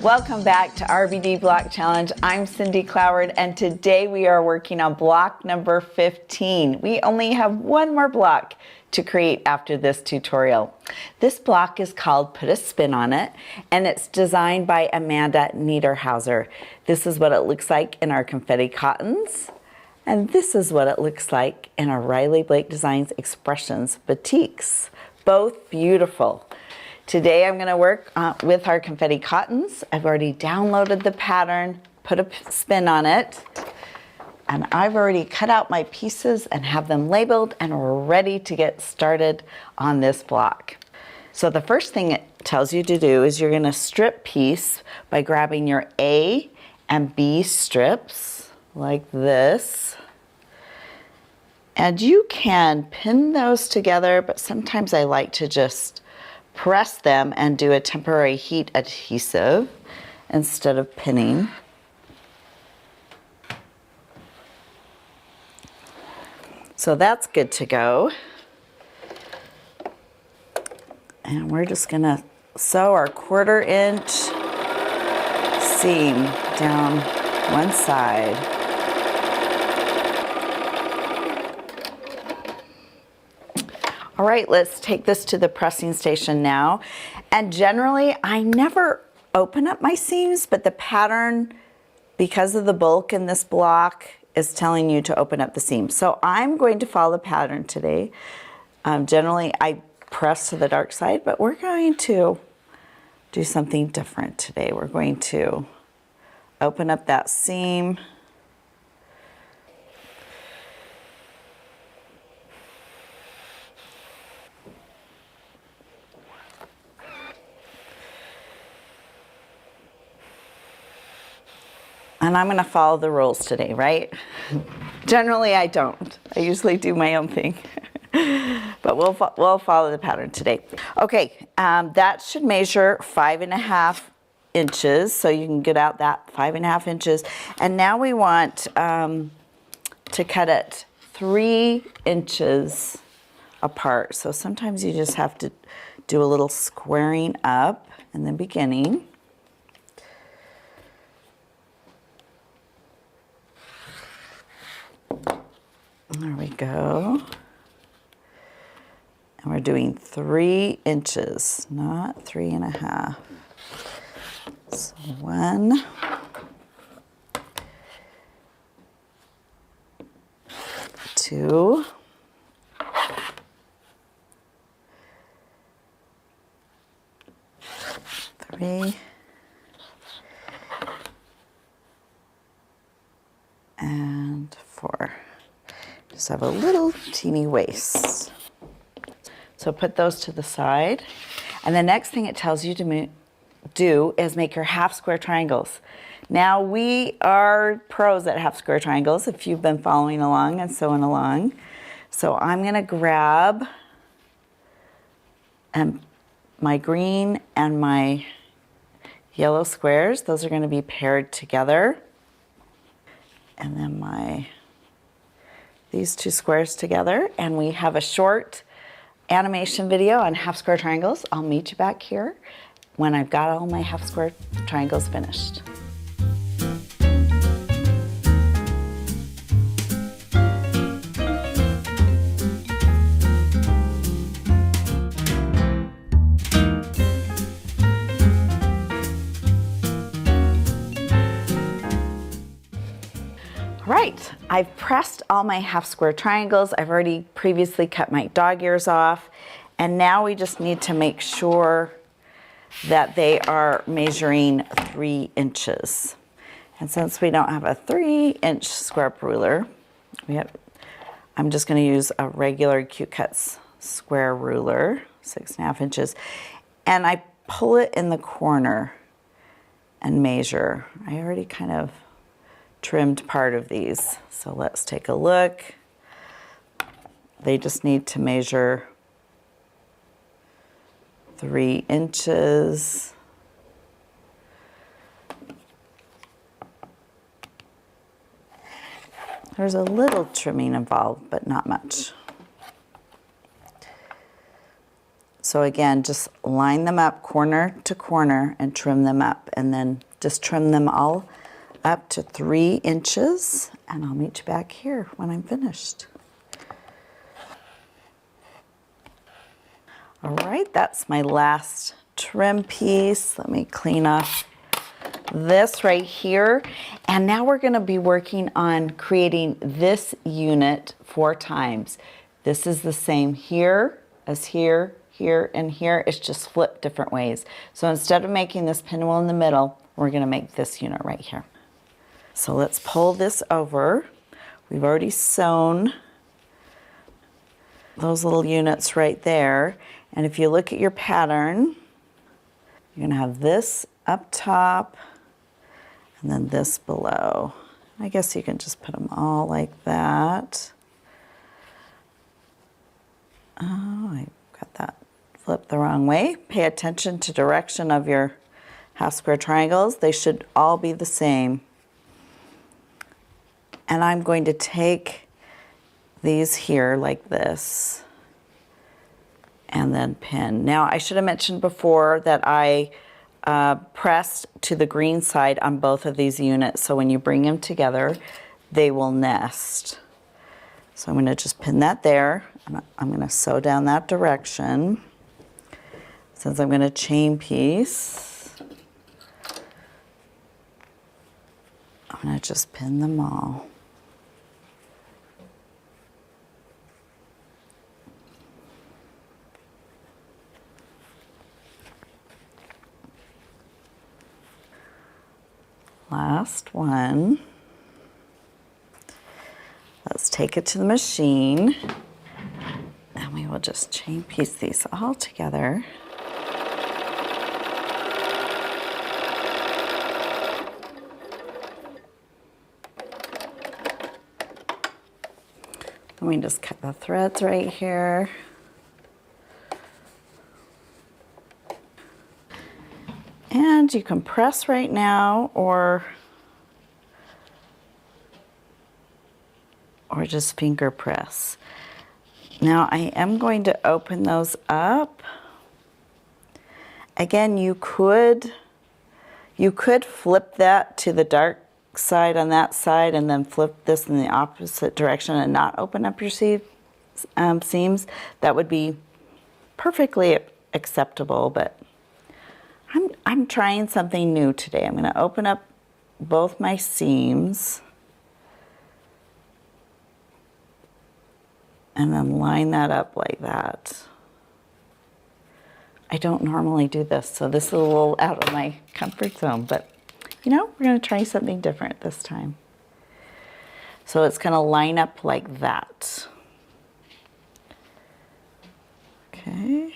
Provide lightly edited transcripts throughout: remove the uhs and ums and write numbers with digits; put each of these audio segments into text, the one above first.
Welcome back to RBD Block Challenge. I'm Cindy Cloward, and today we are working on block number 15. We only have one more block to create after this tutorial. This block is called Put a Spin on It, and it's designed by Amanda Niederhauser. This is what it looks like in our confetti cottons, and this is what it looks like in our Riley Blake Designs Expressions batiks. Both beautiful. Today I'm going to work with our confetti cottons. I've already downloaded the pattern, put a spin on it, and I've already cut out my pieces and have them labeled, and we're ready to get started on this block. So the first thing it tells you to do is you're going to strip piece by grabbing your A and B strips like this. And you can pin those together, but sometimes I like to just press them and do a temporary heat adhesive instead of pinning. So that's good to go. And we're just gonna sew our 1/4 inch seam down one side. All right, let's take this to the pressing station now. And generally, I never open up my seams, but the pattern, because of the bulk in this block, is telling you to open up the seam. So I'm going to follow the pattern today. Generally, I press to the dark side, but we're going to do something different today. We're going to open up that seam. And I'm going to follow the rules today, right? Generally, I don't. I usually do my own thing. But we'll follow the pattern today. Okay, that should measure 5.5 inches. So you can get out that 5.5 inches. And now we want to cut it 3 inches apart. So sometimes you just have to do a little squaring up in the beginning. There we go. And we're doing 3 inches, not 3.5. So 1, 2, 3, and 4. Just have a little teeny waist. So put those to the side. And the next thing it tells you to do is make your half square triangles. Now we are pros at half square triangles if you've been following along and sewing along. So I'm going to grab my green and my yellow squares. Those are going to be paired together. And then these 2 squares together, and we have a short animation video on half square triangles. I'll meet you back here when I've got all my half square triangles finished. Right, I've pressed all my half square triangles. I've already previously cut my dog ears off. And now we just need to make sure that they are measuring 3 inches. And since we don't have a 3-inch square up ruler, I'm just going to use a regular Cute Cuts square ruler, 6.5 inches. And I pull it in the corner and measure. I already kind of trimmed part of these. So let's take a look. They just need to measure 3 inches. There's a little trimming involved, but not much. So again, just line them up corner to corner and trim them up, and then just trim them all up to 3 inches, and I'll meet you back here when I'm finished. All right, that's my last trim piece. Let me clean off this right here. And now we're gonna be working on creating this unit 4 times. This is the same here as here, here, and here. It's just flipped different ways. So instead of making this pinwheel in the middle, we're gonna make this unit right here. So let's pull this over. We've already sewn those little units right there. And if you look at your pattern, you're gonna have this up top and then this below. I guess you can just put them all like that. Oh, I got that flipped the wrong way. Pay attention to direction of your half square triangles. They should all be the same. And I'm going to take these here like this and then pin. Now, I should have mentioned before that I pressed to the green side on both of these units, so when you bring them together, they will nest. So I'm going to just pin that there, and I'm going to sew down that direction. Since I'm going to chain piece, I'm going to just pin them all. Last one. Let's take it to the machine, and we will just chain piece these all together. Let me just cut the threads right here. And you can press right now or just finger press. Now I am going to open those up. Again, you could flip that to the dark side on that side and then flip this in the opposite direction and not open up your seams. That would be perfectly acceptable, but I'm trying something new today. I'm going to open up both my seams and then line that up like that. I don't normally do this, so this is a little out of my comfort zone, but you know, we're going to try something different this time. So it's going to line up like that. Okay.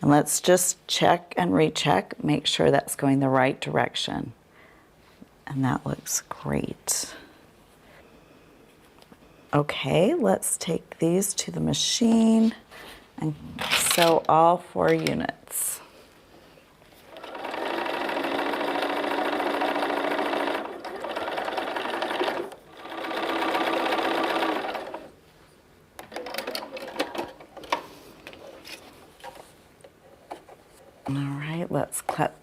And let's just check and recheck, make sure that's going the right direction. And that looks great. Okay, let's take these to the machine and sew all 4 units. All right, let's cut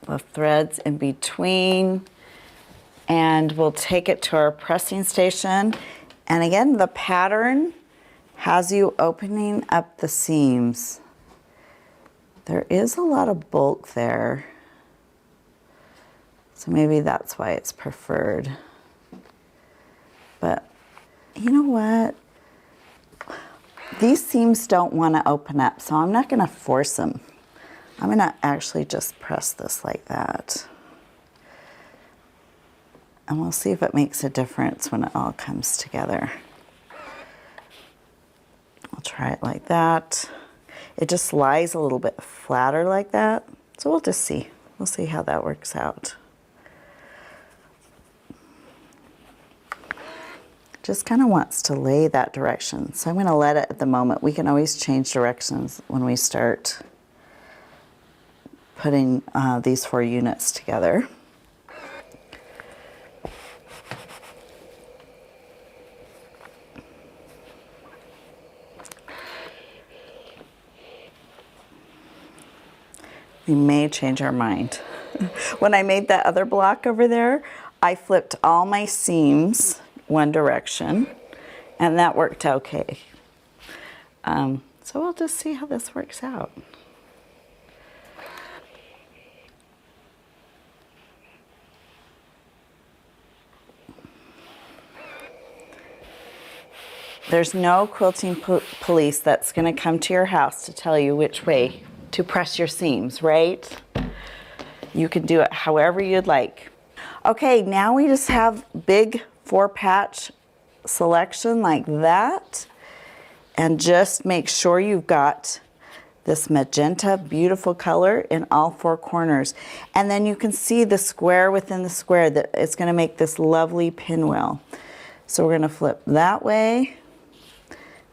the threads in between, and we'll take it to our pressing station. And again, the pattern has you opening up the seams. There is a lot of bulk there, so maybe that's why it's preferred. But you know what? These seams don't want to open up, so I'm not going to force them. I'm going to actually just press this like that. And we'll see if it makes a difference when it all comes together. I'll try it like that. It just lies a little bit flatter like that. So we'll just see. We'll see how that works out. Just kind of wants to lay that direction. So I'm going to let it at the moment. We can always change directions when we start putting these 4 units together. we may change our mind. When I made that other block over there, I flipped all my seams one direction, and that worked okay. So we'll just see how this works out. There's no quilting police that's going to come to your house to tell you which way to press your seams, right? You can do it however you'd like. Okay, now we just have big 4-patch selection like that. And just make sure you've got this magenta, beautiful color in all 4 corners. And then you can see the square within the square that it's going to make this lovely pinwheel. So we're going to flip that way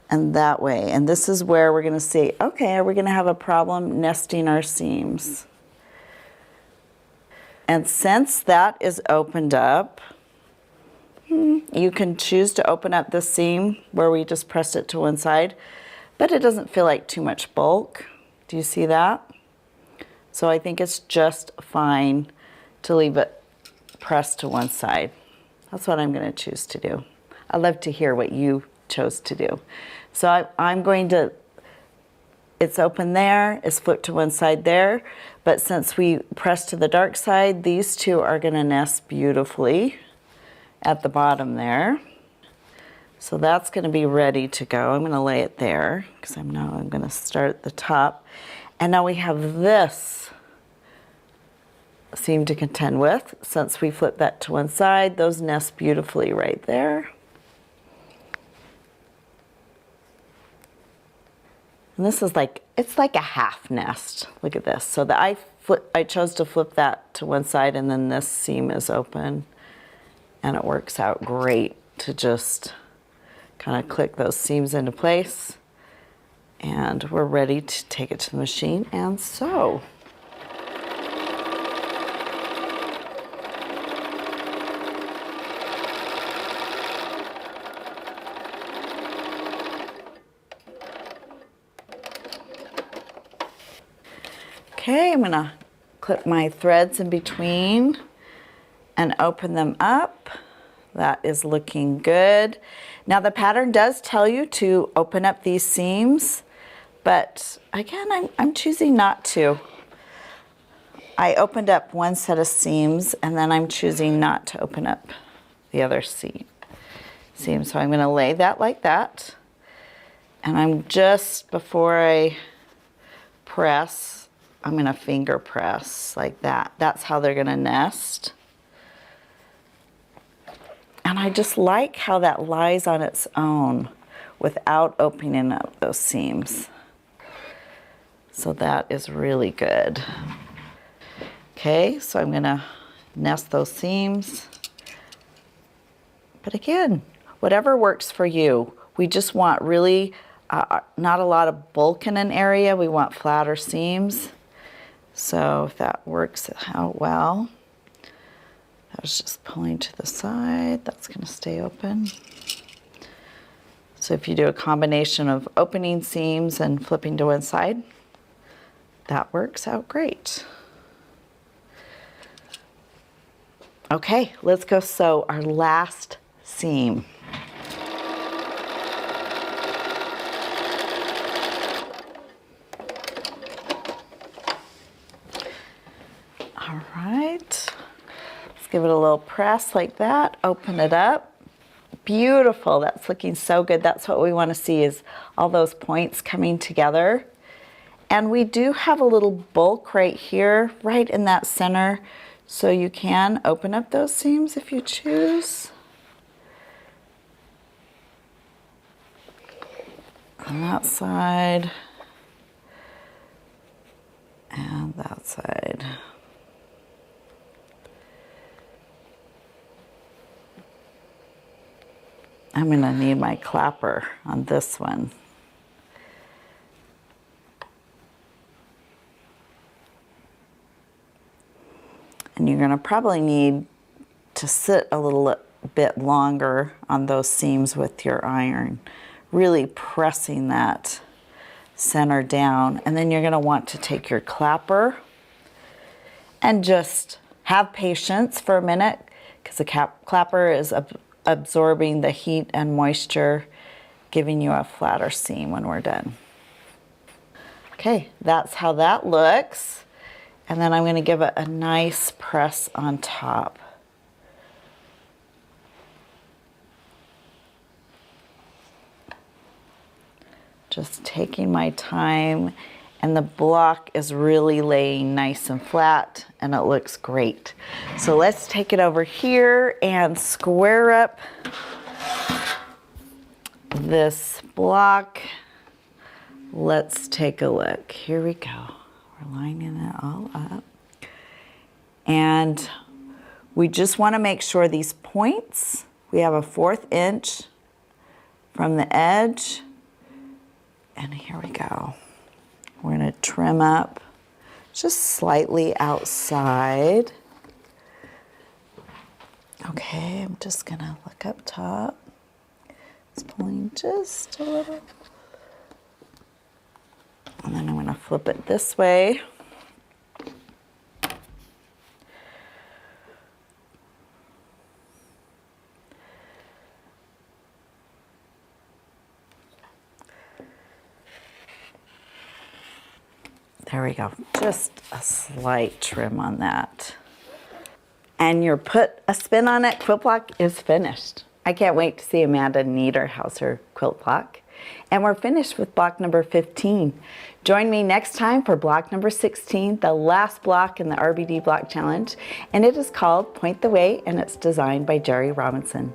and that way. And this is where we're going to see, okay, are we going to have a problem nesting our seams? And since that is opened up, you can choose to open up the seam where we just pressed it to one side, but it doesn't feel like too much bulk. Do you see that? So I think it's just fine to leave it pressed to one side. That's what I'm going to choose to do. I'd love to hear what you chose to do. So I'm going to, it's open there, it's flipped to one side there, but since we pressed to the dark side, these two are going to nest beautifully at the bottom there. So that's going to be ready to go. I'm going to lay it there because I'm going to start at the top. And now we have this seam to contend with. Since we flipped that to one side, those nest beautifully right there. And this is like, it's like a half nest. Look at this. So that I chose to flip that to one side, and then this seam is open. And it works out great to just kind of click those seams into place. And we're ready to take it to the machine and sew. Okay, I'm gonna clip my threads in between and open them up. That is looking good. Now the pattern does tell you to open up these seams, but again, I'm choosing not to. I opened up one set of seams, and then I'm choosing not to open up the other seam. So I'm gonna lay that like that. And I'm just, before I press, I'm gonna finger press like that. That's how they're gonna nest. And I just like how that lies on its own without opening up those seams. So that is really good. Okay, so I'm gonna nest those seams. But again, whatever works for you. We just want really not a lot of bulk in an area. We want flatter seams. So if that works out well, I was just pulling to the side. That's going to stay open. So if you do a combination of opening seams and flipping to one side, that works out great. Okay, let's go sew our last seam. All right. Give it a little press like that, open it up. Beautiful, that's looking so good. That's what we want to see, is all those points coming together. And we do have a little bulk right here, right in that center. So you can open up those seams if you choose. On that side and that side. I'm going to need my clapper on this one. And you're going to probably need to sit a little bit longer on those seams with your iron, really pressing that center down. And then you're going to want to take your clapper And just have patience for a minute because the clapper is absorbing the heat and moisture, giving you a flatter seam when we're done. Okay, that's how that looks. And then I'm going to give it a nice press on top. Just taking my time, and the block is really laying nice and flat, and it looks great. So let's take it over here and square up this block. Let's take a look. Here we go. We're lining it all up. And we just want to make sure these points, we have a 1/4 inch from the edge. And here we go. We're going to trim up just slightly outside. Okay, I'm just going to look up top. It's pulling just a little. And then I'm going to flip it this way. There we go, just a slight trim on that. And your Put a Spin on It quilt block is finished. I can't wait to see Amanda Niederhauser quilt block. And we're finished with block number 15. Join me next time for block number 16, the last block in the RBD Block Challenge. And it is called Point the Way, and it's designed by Jerry Robinson.